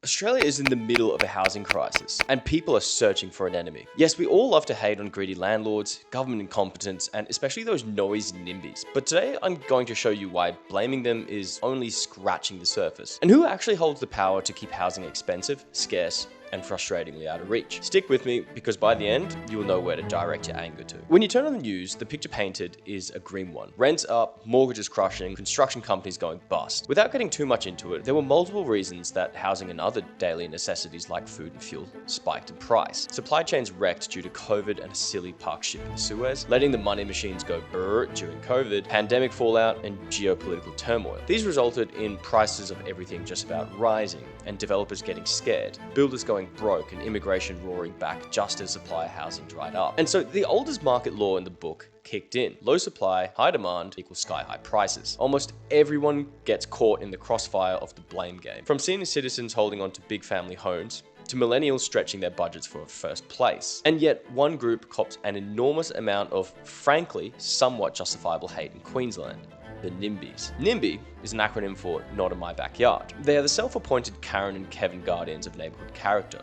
Australia is in the middle of a housing crisis, and people are searching for an enemy. Yes, we all love to hate on greedy landlords, government incompetence, and especially those noisy NIMBYs. But today I'm going to show you why blaming them is only scratching the surface, and who actually holds the power to keep housing expensive, scarce, and frustratingly out of reach. Stick with me, because by the end, you will know where to direct your anger to. When you turn on the news, the picture painted is a grim one. Rents up, mortgages crushing, construction companies going bust. Without getting too much into it, there were multiple reasons that housing and other daily necessities like food and fuel spiked in price. Supply chains wrecked due to COVID and a silly park ship in Suez, letting the money machines go brrr during COVID, pandemic fallout, and geopolitical turmoil. These resulted in prices of everything just about rising, and developers getting scared, builders going broke, and immigration roaring back just as supply housing dried up. And so the oldest market law in the book kicked in. Low supply, high demand equals sky-high prices. Almost everyone gets caught in the crossfire of the blame game. From senior citizens holding on to big family homes, to millennials stretching their budgets for first place. And yet, one group cops an enormous amount of, frankly, somewhat justifiable hate in Queensland. The NIMBYs. NIMBY is an acronym for Not in My Backyard. They are the self-appointed Karen and Kevin guardians of neighborhood character,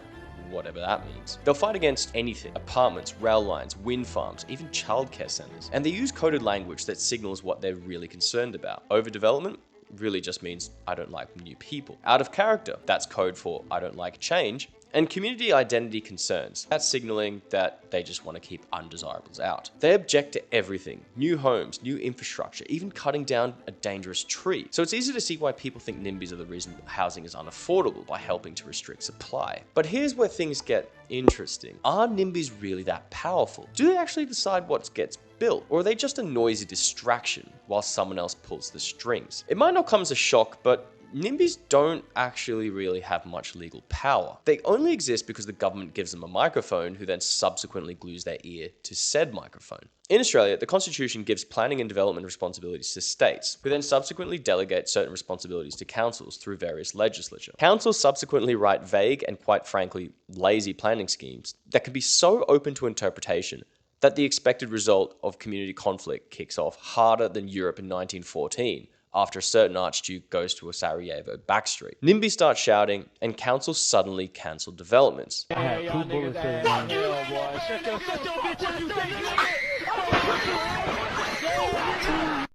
whatever that means. They'll fight against anything: apartments, rail lines, wind farms, even childcare centers. And they use coded language that signals what they're really concerned about. Overdevelopment really just means I don't like new people. Out of character, that's code for I don't like change. And community identity concerns, that's signaling that they just want to keep undesirables out. They object to everything: new homes, new infrastructure, even cutting down a dangerous tree. So it's easy to see why people think NIMBYs are the reason housing is unaffordable by helping to restrict supply. But here's where things get interesting. Are NIMBYs really that powerful? Do they actually decide what gets built, or are they just a noisy distraction while someone else pulls the strings? It might not come as a shock, but NIMBYs don't actually really have much legal power. They only exist because the government gives them a microphone, who then subsequently glues their ear to said microphone. In Australia, the Constitution gives planning and development responsibilities to states, who then subsequently delegate certain responsibilities to councils through various legislature. Councils subsequently write vague and, quite frankly, lazy planning schemes that can be so open to interpretation that the expected result of community conflict kicks off harder than Europe in 1914. After a certain archduke goes to a Sarajevo backstreet. NIMBY starts shouting, and council suddenly cancel developments.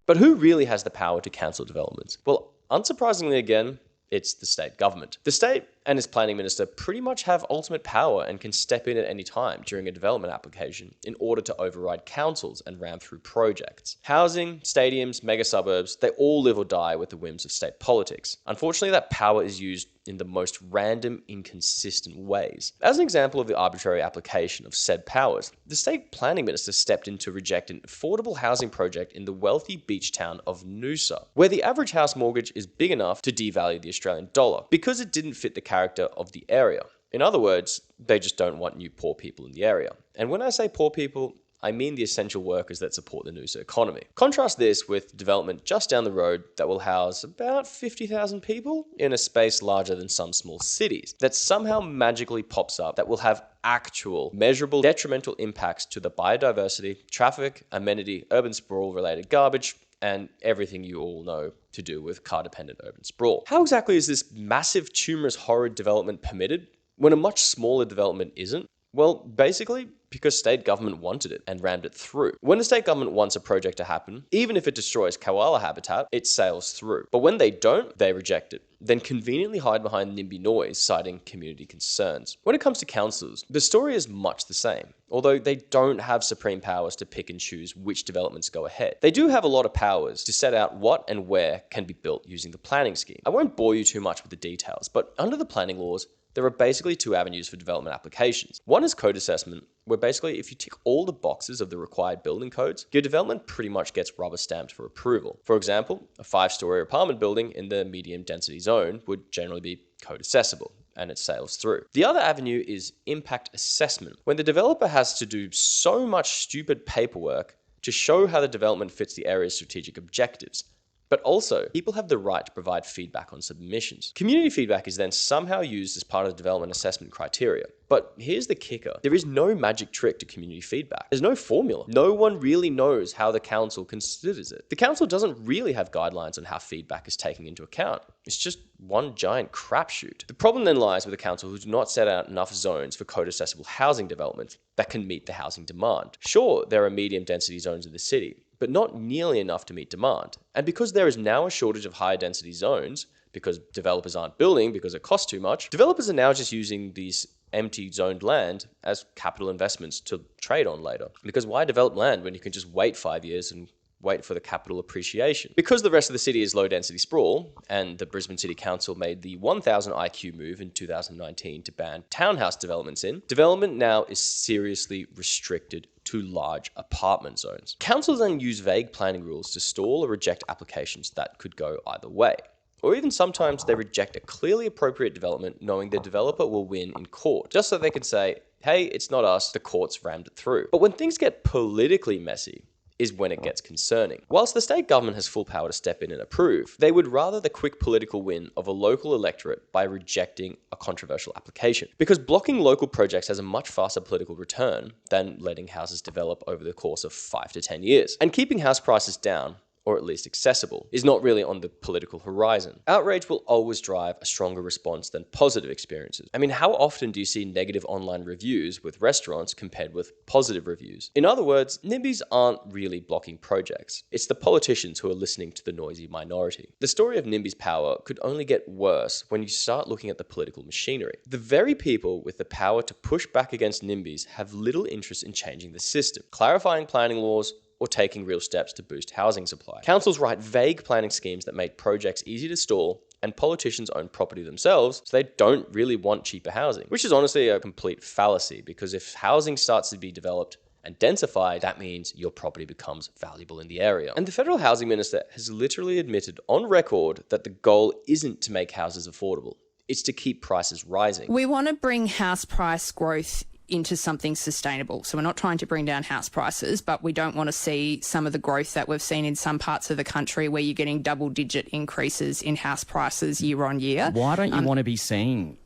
But who really has the power to cancel developments? Well, unsurprisingly again, it's the state government. The state and its planning minister pretty much have ultimate power and can step in at any time during a development application in order to override councils and ram through projects. Housing, stadiums, mega suburbs, they all live or die with the whims of state politics. Unfortunately, that power is used in the most random, inconsistent ways. As an example of the arbitrary application of said powers, the state planning minister stepped in to reject an affordable housing project in the wealthy beach town of Noosa, where the average house mortgage is big enough to devalue the Australian dollar, because it didn't fit the character of the area. In other words, they just don't want new poor people in the area. And when I say poor people, I mean the essential workers that support the Noosa economy. Contrast this with development just down the road that will house about 50,000 people in a space larger than some small cities, that somehow magically pops up that will have actual, measurable, detrimental impacts to the biodiversity, traffic, amenity, urban sprawl-related garbage, and everything you all know to do with car-dependent urban sprawl. How exactly is this massive, tumorous, horrid development permitted when a much smaller development isn't? Well, basically, because state government wanted it and rammed it through. When the state government wants a project to happen, even if it destroys koala habitat, it sails through. But when they don't, they reject it, then conveniently hide behind NIMBY noise, citing community concerns. When it comes to councils, the story is much the same, although they don't have supreme powers to pick and choose which developments go ahead. They do have a lot of powers to set out what and where can be built using the planning scheme. I won't bore you too much with the details, but under the planning laws, there are basically two avenues for development applications. One is code assessment, where basically if you tick all the boxes of the required building codes, your development pretty much gets rubber stamped for approval. For example, a 5-story apartment building in the medium density zone would generally be code accessible, and it sails through. The other avenue is impact assessment, when the developer has to do so much stupid paperwork to show how the development fits the area's strategic objectives, But also, people have the right to provide feedback on submissions. Community feedback is then somehow used as part of the development assessment criteria. But here's the kicker. There is no magic trick to community feedback. There's no formula. No one really knows how the council considers it. The council doesn't really have guidelines on how feedback is taken into account. It's just one giant crapshoot. The problem then lies with the council who do not set out enough zones for code-accessible housing development that can meet the housing demand. Sure, there are medium density zones in the city, but not nearly enough to meet demand. And because there is now a shortage of higher density zones, because developers aren't building because it costs too much, developers are now just using these empty zoned land as capital investments to trade on later. Because why develop land when you can just wait 5 years and wait for the capital appreciation? Because the rest of the city is low density sprawl, and the Brisbane City Council made the 1000 IQ move in 2019 to ban townhouse developments development now is seriously restricted to large apartment zones. Councils then use vague planning rules to stall or reject applications that could go either way. Or even sometimes they reject a clearly appropriate development knowing the developer will win in court, just so they can say, hey, it's not us, the courts rammed it through. But when things get politically messy, is when it gets concerning. Whilst the state government has full power to step in and approve, they would rather the quick political win of a local electorate by rejecting a controversial application. Because blocking local projects has a much faster political return than letting houses develop over the course of 5 to 10 years. And keeping house prices down, or at least accessible, is not really on the political horizon. Outrage will always drive a stronger response than positive experiences. I mean, how often do you see negative online reviews with restaurants compared with positive reviews? In other words, NIMBYs aren't really blocking projects. It's the politicians who are listening to the noisy minority. The story of NIMBYs' power could only get worse when you start looking at the political machinery. The very people with the power to push back against NIMBYs have little interest in changing the system, clarifying planning laws, or taking real steps to boost housing supply. Councils write vague planning schemes that make projects easy to stall, and politicians own property themselves, so they don't really want cheaper housing, which is honestly a complete fallacy, because if housing starts to be developed and densified, that means your property becomes valuable in the area. And the Federal Housing Minister has literally admitted on record that the goal isn't to make houses affordable, it's to keep prices rising. We want to bring house price growth into something sustainable. So we're not trying to bring down house prices, but we don't want to see some of the growth that we've seen in some parts of the country where you're getting double-digit increases in house prices year on year. Why don't you want to be seeing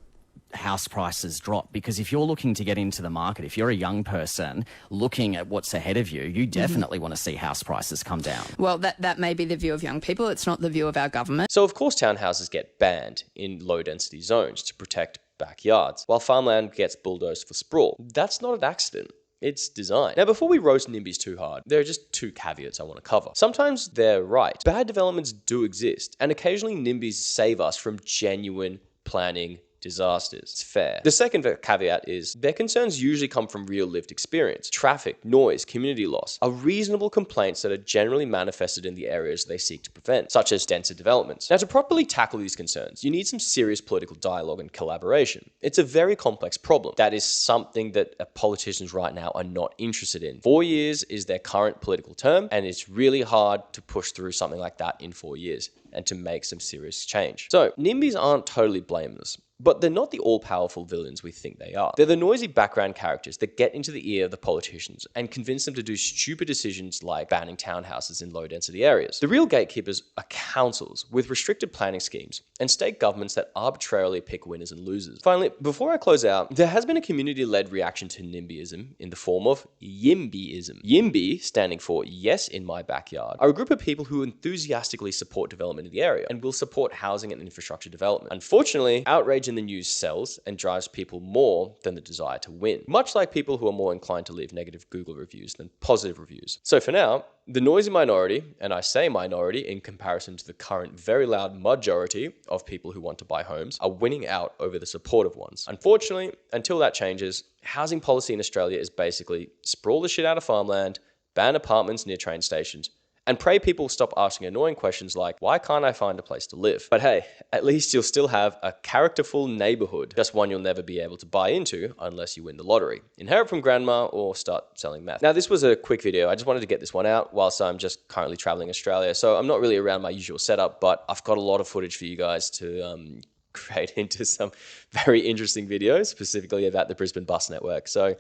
house prices drop? Because if you're looking to get into the market, if you're a young person looking at what's ahead of you, you definitely want to see house prices come down. Well, that may be the view of young people. It's not the view of our government. So of course townhouses get banned in low density zones to protect backyards, while farmland gets bulldozed for sprawl. That's not an accident. It's design. Now, before we roast NIMBYs too hard, there are just 2 caveats I want to cover. Sometimes they're right. Bad developments do exist, and occasionally NIMBYs save us from genuine planning disasters. It's fair. The second caveat is their concerns usually come from real lived experience. Traffic, noise, community loss are reasonable complaints that are generally manifested in the areas they seek to prevent, such as denser developments. Now, to properly tackle these concerns, you need some serious political dialogue and collaboration. It's a very complex problem. That is something that politicians right now are not interested in. 4 years is their current political term, and it's really hard to push through something like that in 4 years and to make some serious change. So, NIMBYs aren't totally blameless, but they're not the all-powerful villains we think they are. They're the noisy background characters that get into the ear of the politicians and convince them to do stupid decisions like banning townhouses in low-density areas. The real gatekeepers are councils with restricted planning schemes and state governments that arbitrarily pick winners and losers. Finally, before I close out, there has been a community-led reaction to NIMBYism in the form of YIMBYism. YIMBY, standing for Yes in My Backyard, are a group of people who enthusiastically support development in the area and will support housing and infrastructure development. Unfortunately, outrage in the news sells and drives people more than the desire to win, much like people who are more inclined to leave negative Google reviews than positive reviews. So for now, the noisy minority, and I say minority in comparison to the current very loud majority of people who want to buy homes, are winning out over the supportive ones. Unfortunately, until that changes, housing policy in Australia is basically sprawl the shit out of farmland, ban apartments near train stations, and pray people stop asking annoying questions like, why can't I find a place to live? But hey, at least you'll still have a characterful neighborhood, just one you'll never be able to buy into unless you win the lottery, inherit from grandma, or start selling meth. Now, this was a quick video. I just wanted to get this one out whilst I'm just currently traveling Australia. So I'm not really around my usual setup, but I've got a lot of footage for you guys to create into some very interesting videos, specifically about the Brisbane bus network. So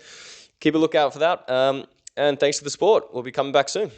keep a lookout for that. And thanks for the support. We'll be coming back soon.